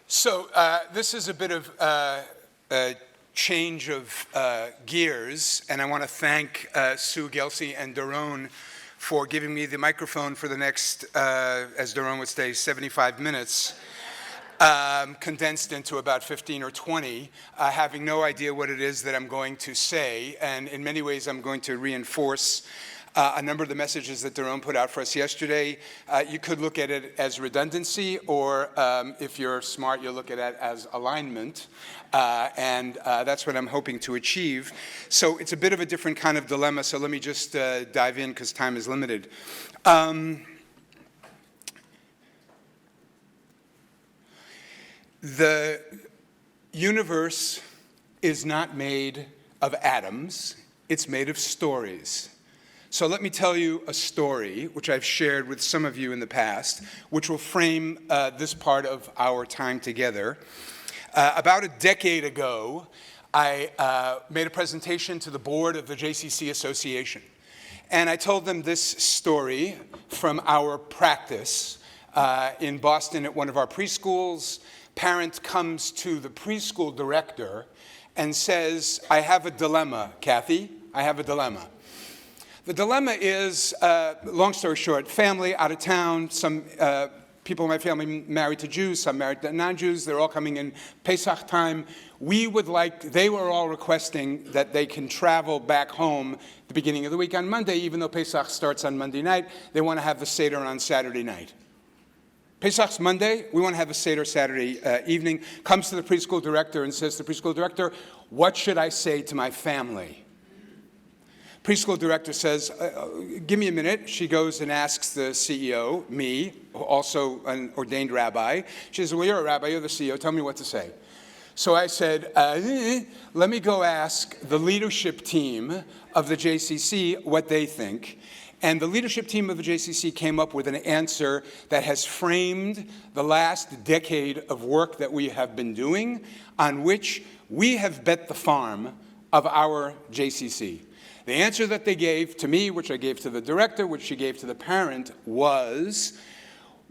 So this is a bit of a change of gears, and I want to thank Sue Gelsey and Doron for giving me the microphone for the next, as Doron would say, 75 minutes, condensed into about 15 or 20, having no idea what it is that I'm going to say, and in many ways I'm going to reinforce a number of the messages that Doron put out for us yesterday. You could look at it as redundancy, or if you're smart, you'll look at it as alignment, and that's what I'm hoping to achieve. So it's a bit of a different kind of dilemma, so let me just dive in because time is limited. The universe is not made of atoms, it's made of stories. So let me tell you a story, which I've shared with some of you in the past, which will frame this part of our time together. About a decade ago, I made a presentation to the board of the JCC Association. And I told them this story from our practice in Boston at one of our preschools. Parent comes to the preschool director and says, "I have a dilemma, Kathy, I have a dilemma." The dilemma is, long story short, family out of town, some people in my family married to Jews, some married to non-Jews, they're all coming in Pesach time. They were all requesting that they can travel back home the beginning of the week on Monday, even though Pesach starts on Monday night. They want to have the Seder on Saturday night. Pesach's Monday, we want to have a Seder Saturday evening. Comes to the preschool director and says to the preschool director, "What should I say to my family?" Preschool director says, "Give me a minute." She goes and asks the CEO, me, also an ordained rabbi. She says, "Well, you're a rabbi, you're the CEO, tell me what to say." So I said, let me go ask the leadership team of the JCC what they think. And the leadership team of the JCC came up with an answer that has framed the last decade of work that we have been doing, on which we have bet the farm of our JCC. The answer that they gave to me, which I gave to the director, which she gave to the parent, was,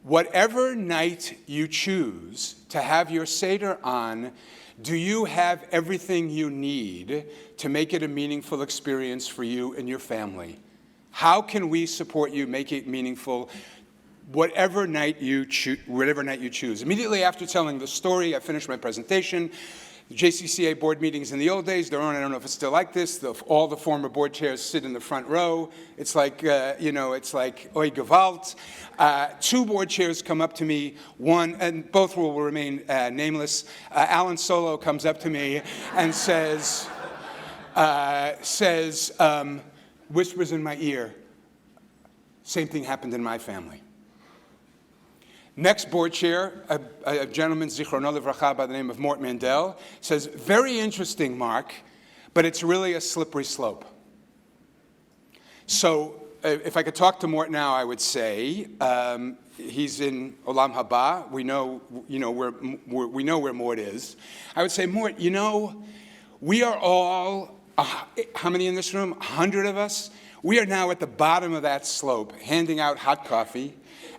whatever night you choose to have your Seder on, do you have everything you need to make it a meaningful experience for you and your family? How can we support you, make it meaningful, whatever night you choose? Immediately after telling the story, I finished my presentation. The JCCA board meetings in the old days, I don't know if it's still like this, all the former board chairs sit in the front row. It's like, it's like oi gewalt. Two board chairs come up to me, one, and both will remain nameless. Alan Solo comes up to me and says, whispers in my ear, "Same thing happened in my family." Next board chair, a gentleman, Zichrono Livracha, by the name of Mort Mandel, says, "Very interesting, Mark, but it's really a slippery slope." So if I could talk to Mort now, I would say, he's in Olam Haba. We know where Mort is. I would say, Mort, we are all, how many in this room? 100 of us. We are now at the bottom of that slope, handing out hot coffee,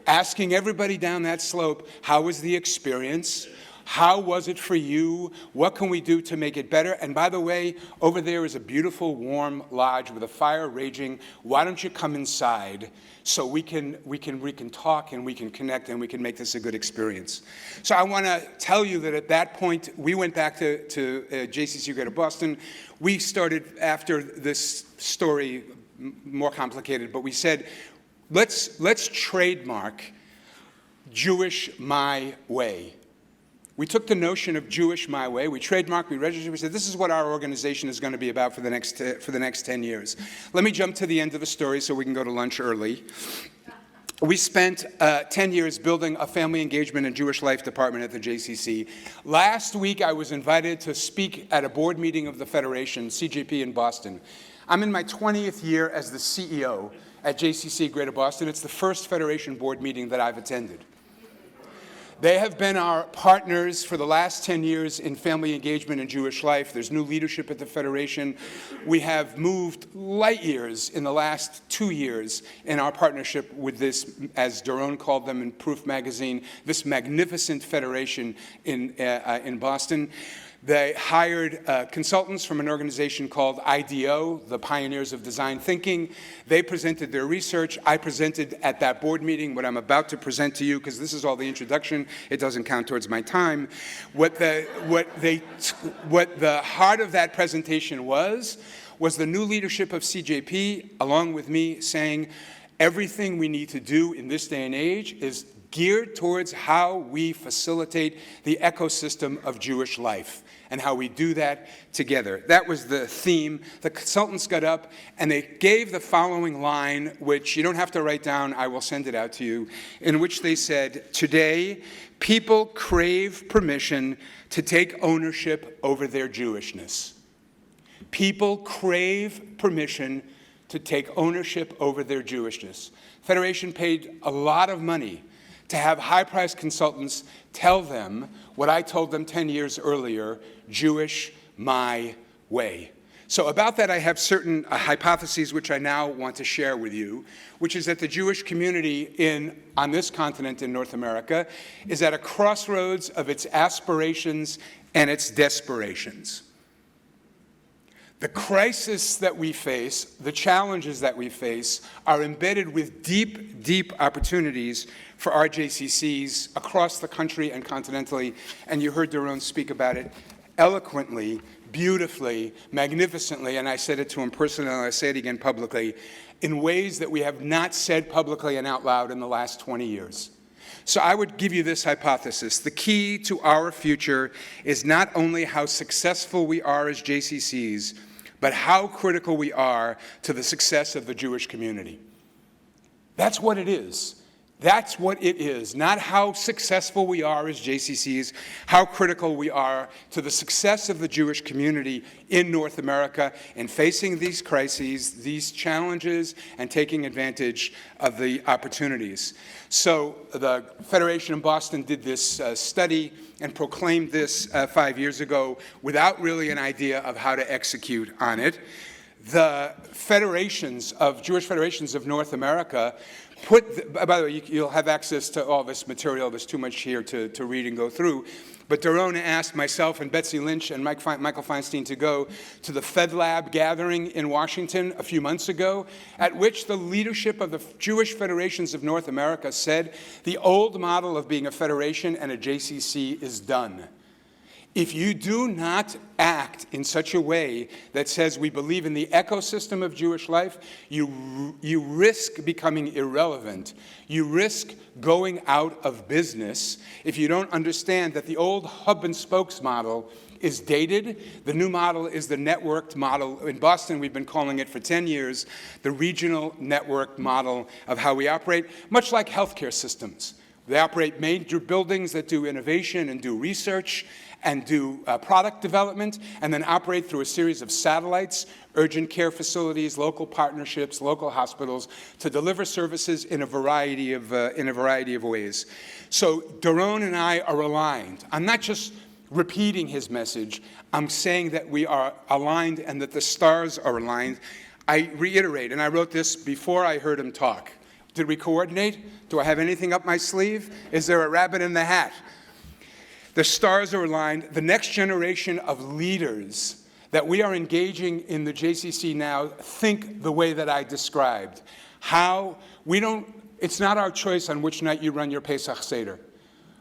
asking everybody down that slope, how was the experience? How was it for you? What can we do to make it better? And by the way, over there is a beautiful, warm lodge with a fire raging. Why don't you come inside so we can talk and we can connect and we can make this a good experience? So I want to tell you that at that point, we went back to JCC Greater Boston. We started, after this story, more complicated, but we said, let's trademark Jewish my way. We took the notion of Jewish my way, we trademarked, we registered, we said this is what our organization is going to be about for the next 10 years. Let me jump to the end of the story so we can go to lunch early. We spent 10 years building a family engagement and Jewish life department at the JCC. Last week I was invited to speak at a board meeting of the Federation, CJP in Boston. I'm in my 20th year as the CEO at JCC Greater Boston. It's the first Federation board meeting that I've attended. They have been our partners for the last 10 years in family engagement and Jewish life. There's new leadership at the Federation. We have moved light years in the last 2 years in our partnership with this, as Doron called them in Proof magazine, this magnificent federation in Boston. They hired consultants from an organization called IDEO, the Pioneers of Design Thinking. They presented their research. I presented at that board meeting what I'm about to present to you, because this is all the introduction. It doesn't count towards my time. What the heart of that presentation was the new leadership of CJP, along with me, saying everything we need to do in this day and age is geared towards how we facilitate the ecosystem of Jewish life and how we do that together. That was the theme. The consultants got up and they gave the following line, which you don't have to write down, I will send it out to you, in which they said, "Today, people crave permission to take ownership over their Jewishness." People crave permission to take ownership over their Jewishness. Federation paid a lot of money to have high-priced consultants tell them what I told them 10 years earlier, Jewish my way. So about that, I have certain hypotheses which I now want to share with you, which is that the Jewish community on this continent in North America is at a crossroads of its aspirations and its desperations. The crisis that we face, the challenges that we face, are embedded with deep, deep opportunities for our JCCs across the country and continentally, and you heard Doron speak about it eloquently, beautifully, magnificently, and I said it to him personally, and I say it again publicly, in ways that we have not said publicly and out loud in the last 20 years. So I would give you this hypothesis. The key to our future is not only how successful we are as JCCs, but how critical we are to the success of the Jewish community. That's what it is. That's what it is, not how successful we are as JCCs, how critical we are to the success of the Jewish community in North America in facing these crises, these challenges, and taking advantage of the opportunities. So the Federation in Boston did this study and proclaimed this 5 years ago without really an idea of how to execute on it. The Jewish federations of North America by the way, you'll have access to all this material. There's too much here to read and go through. But Doron asked myself and Betsy Lynch and Michael Feinstein to go to the FedLab gathering in Washington a few months ago, at which the leadership of the Jewish Federations of North America said the old model of being a federation and a JCC is done. If you do not act in such a way that says we believe in the ecosystem of Jewish life, you risk becoming irrelevant. You risk going out of business if you don't understand that the old hub and spokes model is dated. The new model is the networked model. In Boston, we've been calling it for 10 years, the regional network model of how we operate, much like healthcare systems. They operate major buildings that do innovation and do research and do product development, and then operate through a series of satellites, urgent care facilities, local partnerships, local hospitals, to deliver services in a variety of ways. So Doron and I are aligned. I'm not just repeating his message. I'm saying that we are aligned and that the stars are aligned. I reiterate, and I wrote this before I heard him talk. Did we coordinate? Do I have anything up my sleeve? Is there a rabbit in the hat? The stars are aligned. The next generation of leaders that we are engaging in the JCC now think the way that I described. It's not our choice on which night you run your Pesach Seder.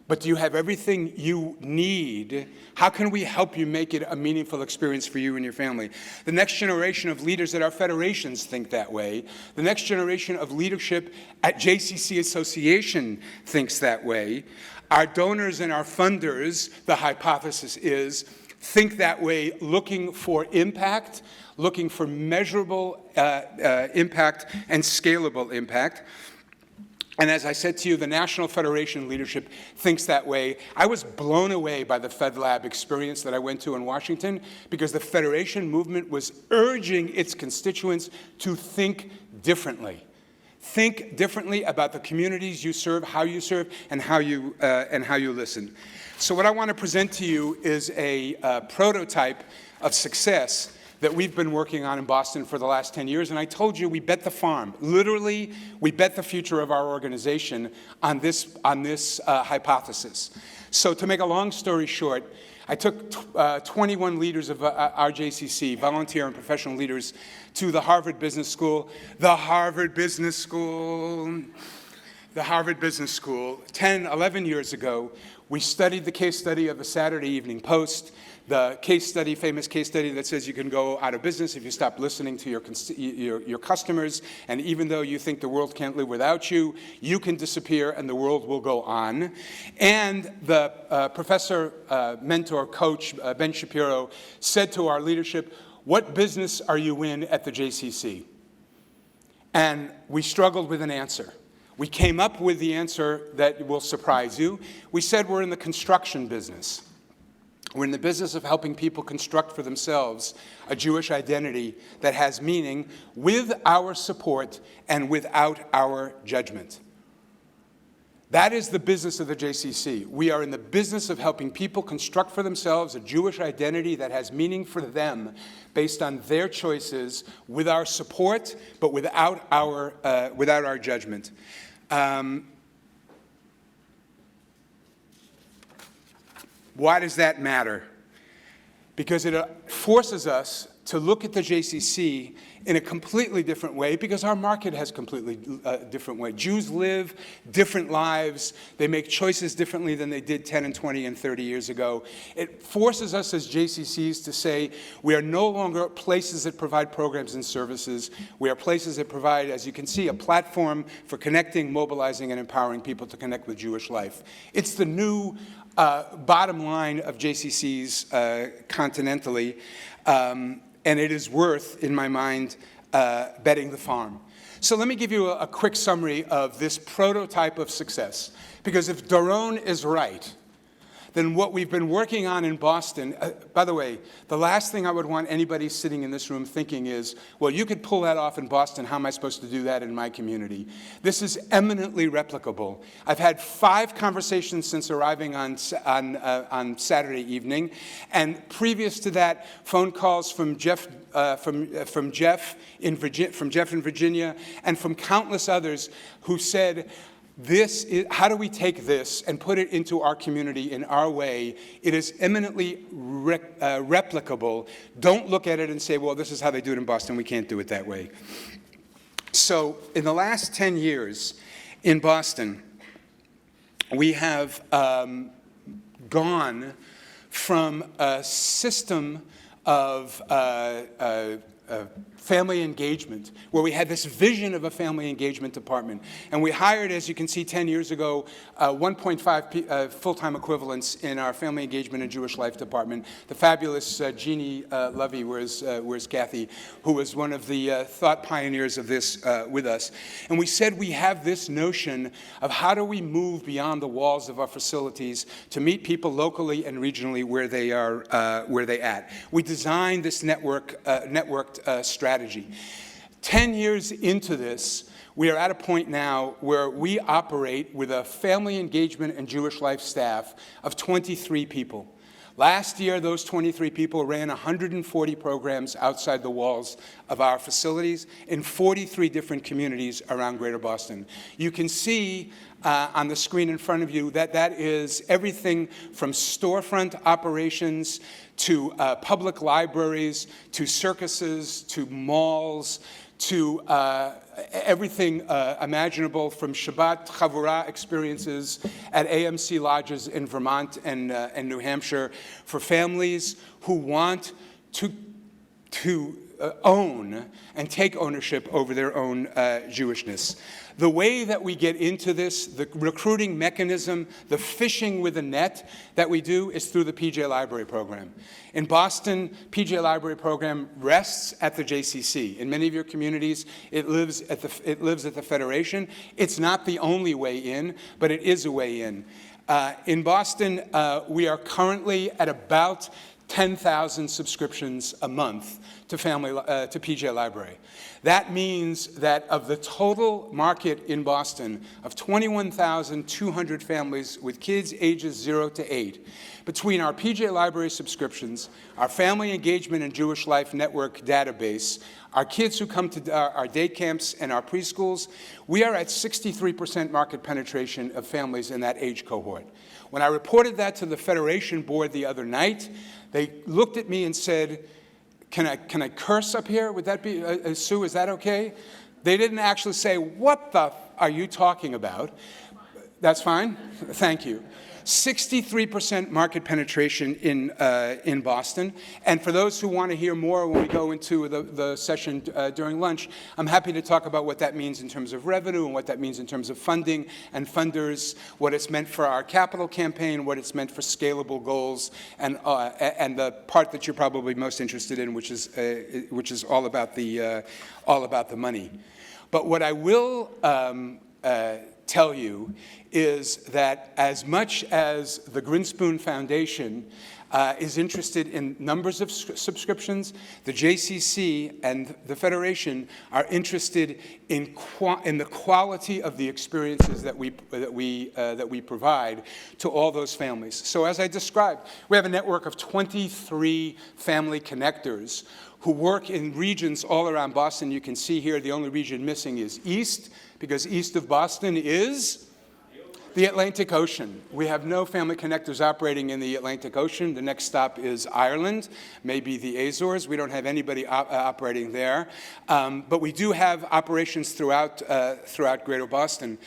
But do you have everything you need? How can we help you make it a meaningful experience for you and your family? The next generation of leaders at our federations think that way. The next generation of leadership at JCC Association thinks that way. Our donors and our funders, the hypothesis is, think that way, looking for impact, looking for measurable impact and scalable impact. And as I said to you, the National Federation leadership thinks that way. I was blown away by the FedLab experience that I went to in Washington because the Federation movement was urging its constituents to think differently. Think differently about the communities you serve, and how you listen. So what I want to present to you is a prototype of success that we've been working on in Boston for the last 10 years. And I told you we bet the farm. Literally, we bet the future of our organization on this hypothesis. So to make a long story short, I took 21 leaders of our JCC, volunteer and professional leaders, to the Harvard Business School. The Harvard Business School. 10, 11 years ago, we studied the case study of the Saturday Evening Post, the famous case study that says you can go out of business if you stop listening to your customers, and even though you think the world can't live without you, you can disappear and the world will go on. And the professor, mentor, coach, Ben Shapiro, said to our leadership, "What business are you in at the JCC?" And we struggled with an answer. We came up with the answer that will surprise you. We said we're in the construction business. We're in the business of helping people construct for themselves a Jewish identity that has meaning with our support and without our judgment. That is the business of the JCC. We are in the business of helping people construct for themselves a Jewish identity that has meaning for them based on their choices, with our support, but without our judgment. Why does that matter? Because it forces us to look at the JCC in a completely different way, because our market has completely different way. Jews live different lives. They make choices differently than they did 10 and 20 and 30 years ago. It forces us as JCCs to say we are no longer places that provide programs and services. We are places that provide, as you can see, a platform for connecting, mobilizing, and empowering people to connect with Jewish life. It's the new bottom line of JCCs continentally. And it is worth, in my mind, betting the farm. So let me give you a quick summary of this prototype of success. Because if Doron is right, then what we've been working on in Boston, by the way, the last thing I would want anybody sitting in this room thinking is, well, you could pull that off in Boston. How am I supposed to do that in my community? This is eminently replicable. I've had 5 conversations since arriving on Saturday evening, and previous to that, phone calls from Jeff in Virginia, and from countless others who said, how do we take this and put it into our community in our way? It is eminently replicable. Don't look at it and say, well, this is how they do it in Boston. We can't do it that way. So in the last 10 years in Boston, we have gone from a system of family engagement, where we had this vision of a family engagement department. And we hired, as you can see, 10 years ago, 1.5 full-time equivalents in our family engagement and Jewish life department. The fabulous Jeannie Lovey, where's Kathy, who was one of the thought pioneers of this with us. And we said we have this notion of how do we move beyond the walls of our facilities to meet people locally and regionally where they are, where they at. We designed this networked strategy. 10 years into this, we are at a point now where we operate with a family engagement and Jewish life staff of 23 people. Last year, those 23 people ran 140 programs outside the walls of our facilities in 43 different communities around Greater Boston. You can see on the screen in front of you that is everything from storefront operations to public libraries, to circuses, to malls, to everything imaginable, from Shabbat Chavurah experiences at AMC lodges in Vermont and New Hampshire, for families who want to own and take ownership over their own Jewishness. The way that we get into this, the recruiting mechanism, the fishing with a net that we do is through the PJ Library program. In Boston, PJ Library program rests at the JCC. In many of your communities, it lives at the Federation. It's not the only way in, but it is a way in. In Boston, we are currently at about 10,000 subscriptions a month to PJ Library. That means that of the total market in Boston of 21,200 families with kids ages 0 to 8, between our PJ Library subscriptions, our Family Engagement and Jewish Life Network database, our kids who come to our day camps and our preschools, we are at 63% market penetration of families in that age cohort. When I reported that to the Federation board the other night, they looked at me and said, can I curse up here? Would that be, Sue, is that okay? They didn't actually say, what the are you talking about? That's fine? Thank you. 63% market penetration in Boston. And for those who want to hear more when we go into the session during lunch, I'm happy to talk about what that means in terms of revenue and what that means in terms of funding and funders, what it's meant for our capital campaign, what it's meant for scalable goals, and the part that you're probably most interested in, which is all about the money. But what I will tell you is that as much as the Grinspoon Foundation is interested in numbers of subscriptions, the JCC and the Federation are interested in the quality of the experiences that we provide to all those families. So as I described, we have a network of 23 family connectors who work in regions all around Boston. You can see here the only region missing is East, because east of Boston is the Atlantic Ocean. We have no family connectors operating in the Atlantic Ocean. The next stop is Ireland, maybe the Azores. We don't have anybody operating there. But we do have operations throughout Greater Boston.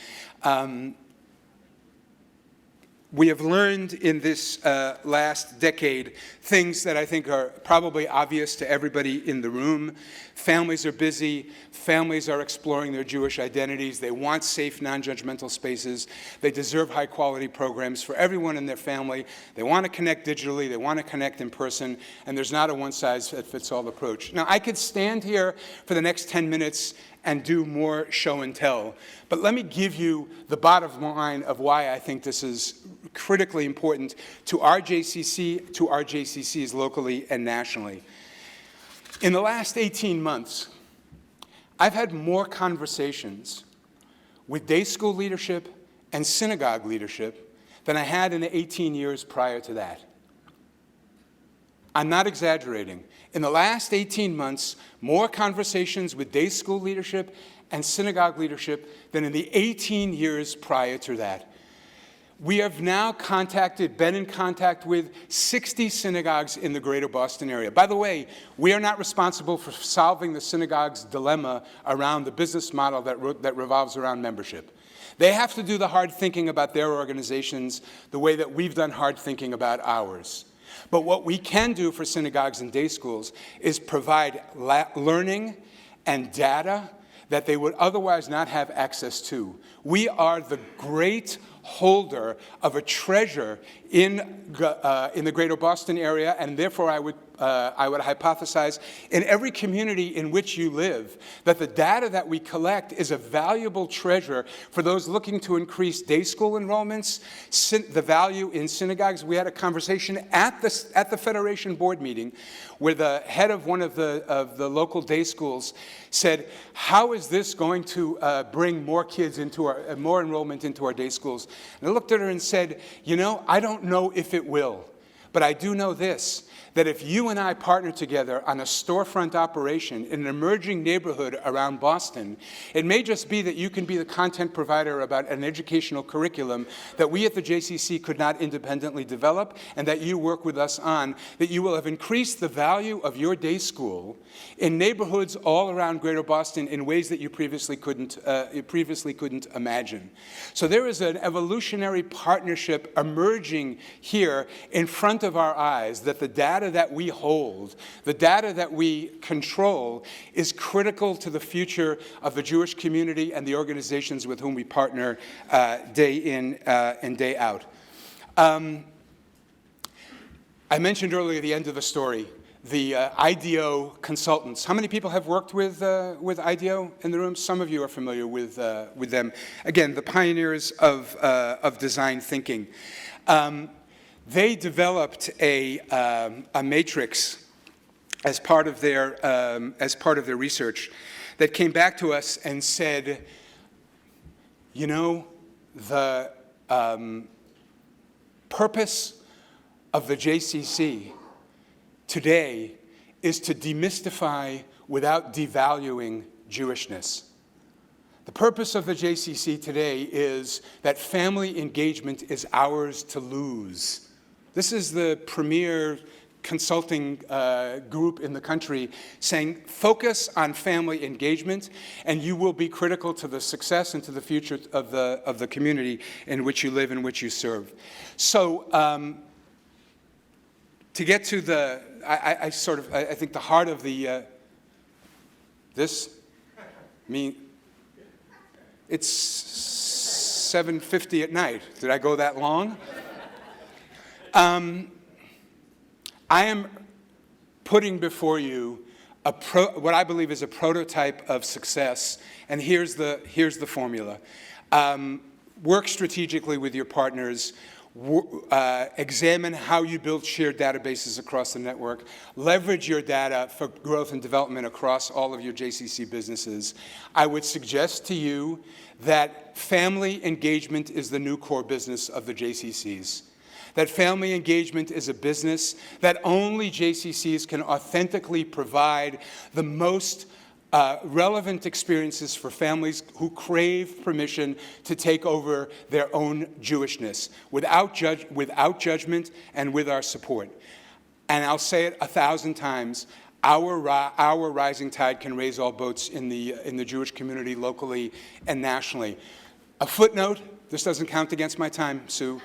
We have learned in this last decade things that I think are probably obvious to everybody in the room. Families are busy. Families are exploring their Jewish identities. They want safe, non-judgmental spaces. They deserve high-quality programs for everyone in their family. They want to connect digitally. They want to connect in person. And there's not a one-size-fits-all approach. Now, I could stand here for the next 10 minutes and do more show and tell. But let me give you the bottom line of why I think this is critically important to our JCC, to our JCCs locally and nationally. In the last 18 months, I've had more conversations with day school leadership and synagogue leadership than I had in the 18 years prior to that. I'm not exaggerating. In the last 18 months, more conversations with day school leadership and synagogue leadership than in the 18 years prior to that. We have now been in contact with 60 synagogues in the greater Boston area. By the way, we are not responsible for solving the synagogue's dilemma around the business model that revolves around membership. They have to do the hard thinking about their organizations the way that we've done hard thinking about ours. But what we can do for synagogues and day schools is provide learning and data that they would otherwise not have access to. We are the great holder of a treasure in the greater Boston area, and therefore I would hypothesize in every community in which you live that the data that we collect is a valuable treasure for those looking to increase day school enrollments, the value in synagogues. We had a conversation at the Federation board meeting where the head of one of the local day schools said, how is this going to bring more kids into more enrollment into our day schools? And I looked at her and said, you know, I don't know if it will, but I do know this, that if you and I partner together on a storefront operation in an emerging neighborhood around Boston, it may just be that you can be the content provider about an educational curriculum that we at the JCC could not independently develop and that you work with us on, that you will have increased the value of your day school in neighborhoods all around Greater Boston in ways that you previously couldn't imagine. So there is an evolutionary partnership emerging here in front of our eyes that the data that we hold, the data that we control, is critical to the future of the Jewish community and the organizations with whom we partner day in and day out. I mentioned earlier the end of the story, the IDEO consultants. How many people have worked with IDEO in the room? Some of you are familiar with them. Again, the pioneers of design thinking. They developed a matrix as part of their research that came back to us and said, you know, the purpose of the JCC today is to demystify without devaluing Jewishness. The purpose of the JCC today is that family engagement is ours to lose. This is the premier consulting group in the country saying, focus on family engagement, and you will be critical to the success and to the future of the community in which you live and which you serve. So to get to the, I think the heart of the, it's 7:50 at night. Did I go that long? I am putting before you what I believe is a prototype of success, and here's the formula. Work strategically with your partners. Examine how you build shared databases across the network. Leverage your data for growth and development across all of your JCC businesses. I would suggest to you that family engagement is the new core business of the JCCs. That family engagement is a business that only JCCs can authentically provide the most relevant experiences for families who crave permission to take over their own Jewishness without judgment and with our support. And I'll say it 1,000 times, our rising tide can raise all boats in the Jewish community locally and nationally. A footnote, this doesn't count against my time, Sue.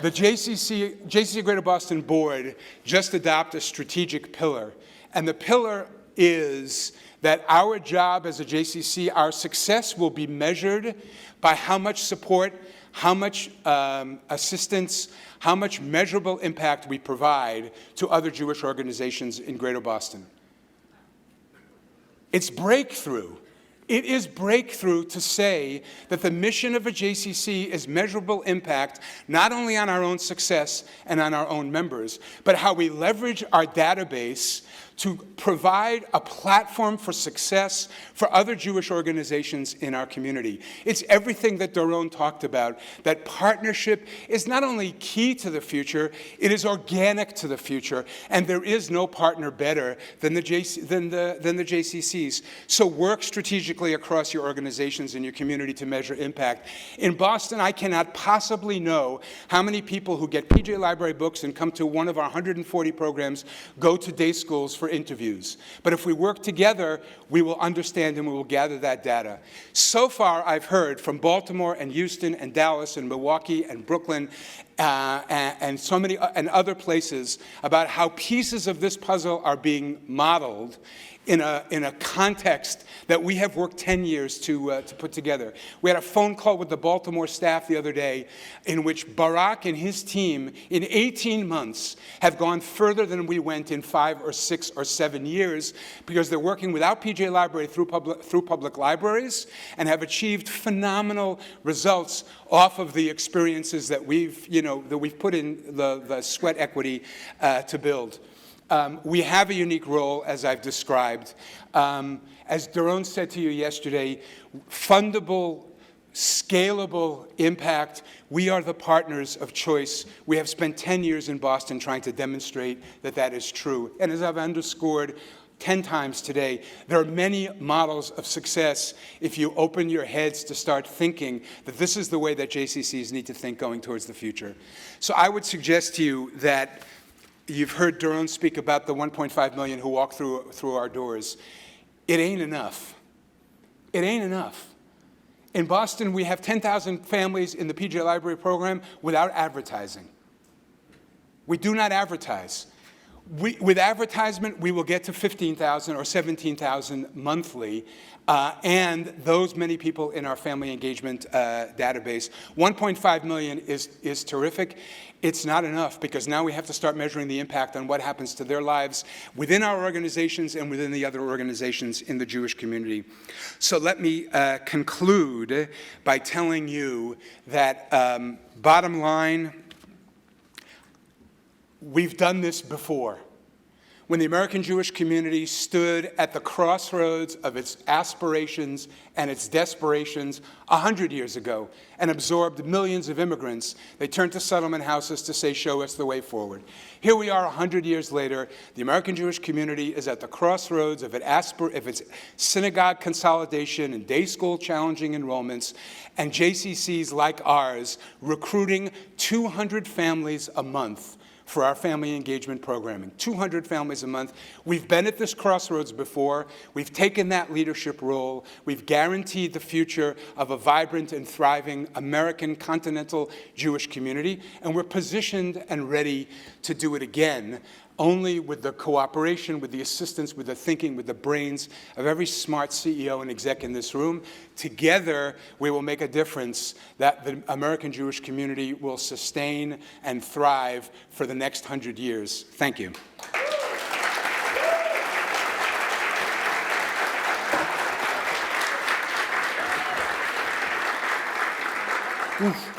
The JCC Greater Boston Board just adopted a strategic pillar, and the pillar is that our job as a JCC, our success will be measured by how much support, how much assistance, how much measurable impact we provide to other Jewish organizations in Greater Boston. It's breakthrough. It is breakthrough to say that the mission of a JCC is measurable impact, not only on our own success and on our own members, but how we leverage our database to provide a platform for success for other Jewish organizations in our community. It's everything that Doron talked about, that partnership is not only key to the future, it is organic to the future, and there is no partner better than the JCCs. So work strategically across your organizations and your community to measure impact. In Boston, I cannot possibly know how many people who get PJ Library books and come to one of our 140 programs go to day schools for interviews. But if we work together, we will understand and we will gather that data. So far, I've heard from Baltimore and Houston and Dallas and Milwaukee and Brooklyn and so many and other places about how pieces of this puzzle are being modeled in a context that we have worked 10 years to put together. We had a phone call with the Baltimore staff the other day in which Barak and his team in 18 months have gone further than we went in 5 or 6 or 7 years because they're working without PJ Library through public libraries and have achieved phenomenal results off of the experiences that we've put in the sweat equity to build. We have a unique role, as I've described. As Doron said to you yesterday, fundable, scalable impact. We are the partners of choice. We have spent 10 years in Boston trying to demonstrate that that is true. And as I've underscored 10 times today, there are many models of success if you open your heads to start thinking that this is the way that JCCs need to think going towards the future. So I would suggest to you that you've heard Doron speak about the 1.5 million who walk through our doors. It ain't enough. It ain't enough. In Boston, we have 10,000 families in the PJ Library program without advertising. We do not advertise. With advertisement, we will get to 15,000 or 17,000 monthly, and those many people in our family engagement database. 1.5 million is terrific. It's not enough because now we have to start measuring the impact on what happens to their lives within our organizations and within the other organizations in the Jewish community. So let me conclude by telling you that bottom line, we've done this before. when the American Jewish community stood at the crossroads of its aspirations and its desperations 100 years ago and absorbed millions of immigrants, they turned to settlement houses to say, show us the way forward. Here we are 100 years later. The American Jewish community is at the crossroads of its synagogue consolidation and day school challenging enrollments, and JCCs like ours recruiting 200 families a month for our family engagement programming. 200 families a month. We've been at this crossroads before. We've taken that leadership role. We've guaranteed the future of a vibrant and thriving American continental Jewish community, and we're positioned and ready to do it again, only with the cooperation, with the assistance, with the thinking, with the brains of every smart CEO and exec in this room. Together, we will make a difference that the American Jewish community will sustain and thrive for the next 100 years. Thank you. Oof.